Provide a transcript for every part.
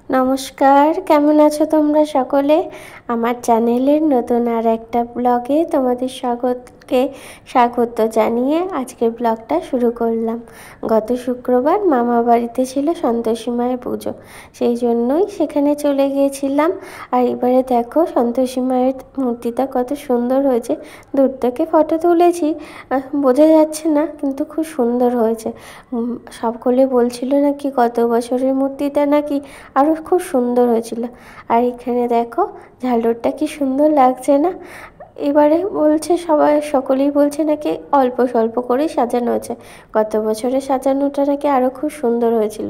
নমস্কার, কেমন আছো তোমরা সকলে? আমার চ্যানেলের নতুন আর একটা ব্লগে তোমাদের স্বাগত জানিয়ে আজকের ব্লগটা শুরু করলাম। গত শুক্রবার মামা বাড়িতে ছিল সন্তোষী মায়ের পুজো, সেই জন্যই সেখানে চলে গিয়েছিলাম। আর এবারে দেখো সন্তোষী মায়ের মূর্তিটা কত সুন্দর হয়েছে। দূর থেকে ফটো তুলেছি, বোঝা যাচ্ছে না, কিন্তু খুব সুন্দর হয়েছে। সকলে বলছিল নাকি গত বছরের মূর্তিটা নাকি আরও খুব সুন্দর হয়েছিল। আর এখানে দেখো ঝালরটা কি সুন্দর লাগছে না? এবারে বলছে সকলেই বলছে নাকি অল্প স্বল্প করেই সাজানো হয়েছে, গত বছরে সাজানোটা নাকি আরও খুব সুন্দর হয়েছিল।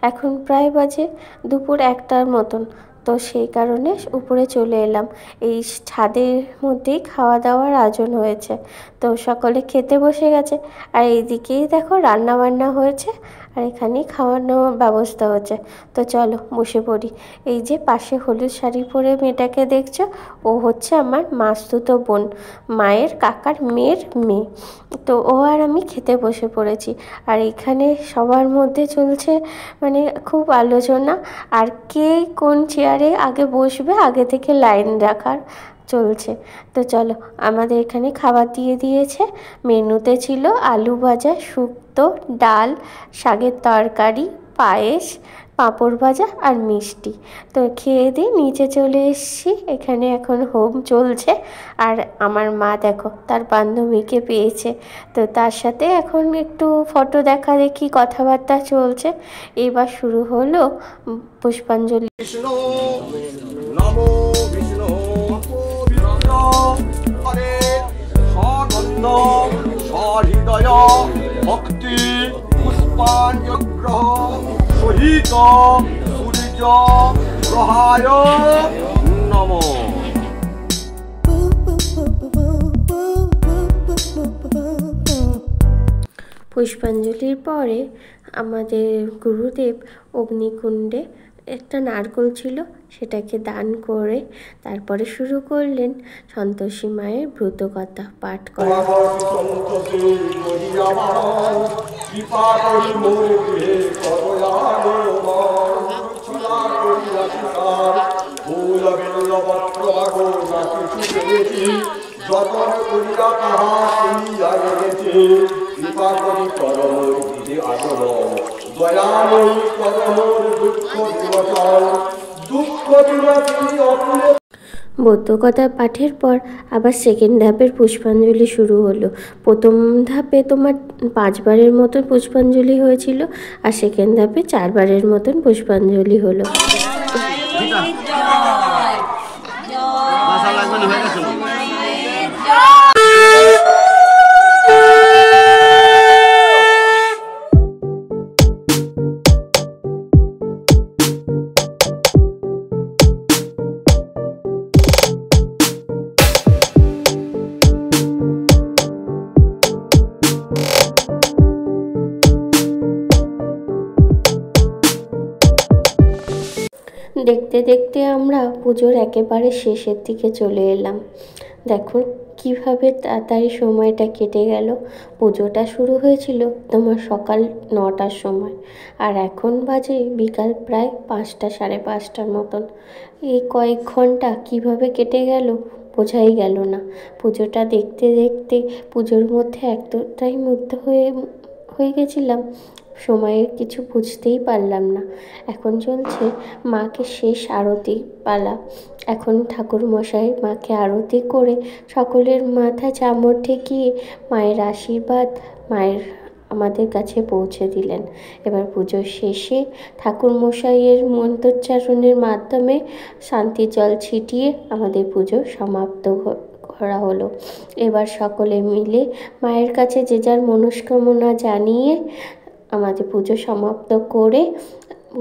এখন প্রায় বাজে দুপুর 1টার মতন, তো সেই কারণে উপরে চলে এলাম। এই ছাদের মধ্যেই খাওয়া দাওয়ার আয়োজন হয়েছে, তো সকলে খেতে বসে গেছে। আর এইদিকেই দেখো রান্না বান্না হয়েছে, আর এখানেই খাওয়ানোর ব্যবস্থা হচ্ছে। তো চলো বসে পড়ি। এই যে পাশে হলুদ শাড়ি পরে মেয়েটাকে দেখছো, ও হচ্ছে আমার মাসতুতো বোন, মায়ের কাকার মেয়ের মেয়ে। তো ও আর আমি খেতে বসে পড়েছি। আর এখানে সবার মধ্যে চলছে মানে খুব আলোচনা, আর কে কোন চেয়ারে আগে বসবে আগে থেকে লাইন রাখার চলছে। তো চলো, আমাদের এখানে খাবার দিয়ে দিয়েছে। মেনুতে ছিল আলু ভাজা, শুক্তো, ডাল, শাকের তরকারি, পায়েস, পাঁপড় ভাজা আর মিষ্টি। তো খেয়ে দিয়ে নিচে চলে এসেছি, এখানে এখন হোম চলছে। আর আমার মা দেখো তার বান্ধবীকে পেয়েছে, তো তার সাথে এখন একটু ফটো দেখা দেখি, কথাবার্তা চলছে। এবার শুরু হলো পুষ্পাঞ্জলি। ভক্তি পুষ্পাঞ্জগ্রহ সহিত সূর্য গ্রহায় নমঃ। পুষ্পাঞ্জলির পরে আমাদের গুরুদেব অগ্নিকুণ্ডে একটা নারকেল ছিল, সেটাকে দান করে তারপরে শুরু করলেন সন্তোষী মায়ের ব্রতকথা পাঠ করা। ব্রতকথা পাঠের পর আবার সেকেন্ড ধাপের পুষ্পাঞ্জলি শুরু হলো। প্রথম ধাপে তোমার 5 বারের মতন পুষ্পাঞ্জলি হয়েছিল, আর সেকেন্ড ধাপে 4 বারের মতন পুষ্পাঞ্জলি হলো। দেখতে দেখতে আমরা পুজোর একেবারে শেষের দিকে চলে এলাম। দেখো কিভাবে তাড়াতাড়ি সময়টা কেটে গেল। পুজোটা শুরু হয়েছিল তোমার সকাল 9টার সময়, আর এখন বাজে বিকাল প্রায় 5টা, সাড়ে 5টার মতন। এই কয়েক ঘন্টা কিভাবে কেটে গেল বোঝাই গেল না। পুজোটা দেখতে দেখতে পুজোর মধ্যে এতটাই মুগ্ধ হয়ে গেছিলাম, সময়ের কিছু বুঝতেই পারলাম না। এখন চলছে মাকে শেষ আরতি পালা। এখন ঠাকুর মশাই মাকে আরতি করে সকলের মাথায় চামর ঠেকিয়ে মায়ের আশীর্বাদ আমাদের কাছে পৌঁছে দিলেন। এবার পুজোর শেষে ঠাকুর মশাইয়ের মন্ত্রোচ্চারণের মাধ্যমে শান্তি জল ছিটিয়ে আমাদের পুজো সমাপ্ত করা হলো। এবার সকলে মিলে মায়ের কাছে যে যার মনস্কামনা জানিয়ে আমাদের পুজো সমাপ্ত করে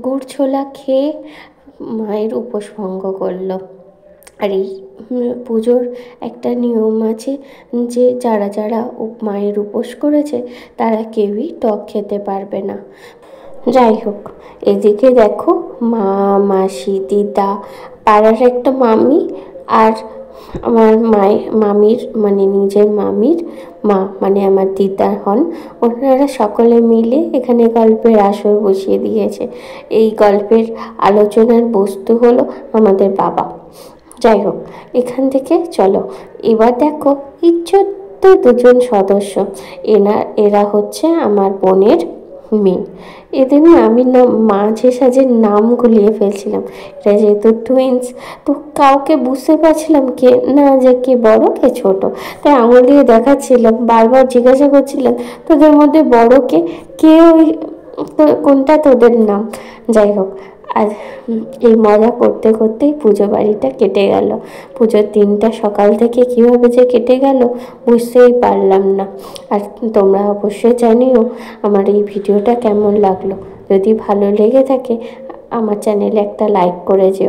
গুড় ছোলা খেয়ে মায়ের উপোস ভঙ্গ করলো। আর এই পুজোর একটা নিয়ম আছে যে যারা যারা মায়ের উপোস করেছে তারা কেউই টক খেতে পারবে না। যাই হোক, এদিকে দেখো মা, মাসি, দিদা, পাড়ার একটা মামি আর আমার মামির মানে নিজের মামির মা মানে আমার দিদা হন, ওনারা সকলে মিলে এখানে গল্পের আসর বসিয়ে দিয়েছে। এই গল্পের আলোচনার বস্তু হলো আমাদের বাবা। যাই হোক, এখান থেকে চলো এবার দেখো এই ছোট্ট দুজন সদস্য, এরা হচ্ছে আমার বোনের মেয়ে। এদের না আমি না মাঝে সাঝে নাম গুলিয়ে ফেলছিলাম, এটা যেহেতু টুইন্স, তো কাউকে বুঝতে পারছিলাম কে না যে কে বড় কে ছোট, তাই আঙুল দিয়ে দেখাচ্ছিলাম, বারবার জিজ্ঞাসা করছিলাম তোদের মধ্যে বড় কে, কে ওই কোনটা তোদের নাম। যাই হোক, আর এই মজা করতে করতেই পুজো বাড়িটা কেটে গেল। পুজোর দিনটা সকাল থেকে কীভাবে যে কেটে গেল বুঝতেই পারলাম না। আর তোমরা অবশ্যই জানিও আমার এই ভিডিওটা কেমন লাগলো। যদি ভালো লেগে থাকে আমার চ্যানেলে একটা লাইক করে যেও।